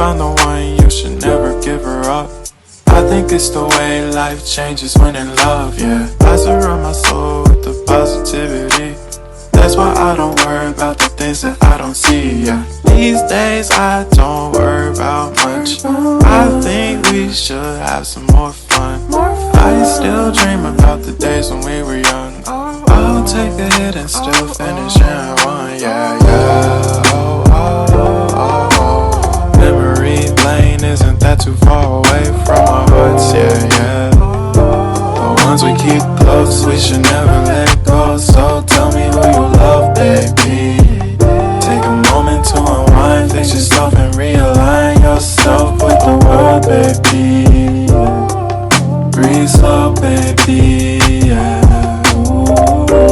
found the one, you should never give her up. I think it's the way life changes when in love, yeah. I surround my soul with the positivity. That's why I don't worry about the things that I don't see, yeah. These days I don't worry about much. I think we should have some more fun. I still dream about the days when we were young. I'll take a hit and still finish in one, yeah, yeah. Oh, oh, oh, oh. Memory lane isn't that too far away from our hearts, yeah, yeah. The ones we keep close, we should never let go. So tell me who you love, baby. Take a moment to unwind, fix yourself and realign yourself with the world, baby. Breathe slow, baby, yeah. Ooh.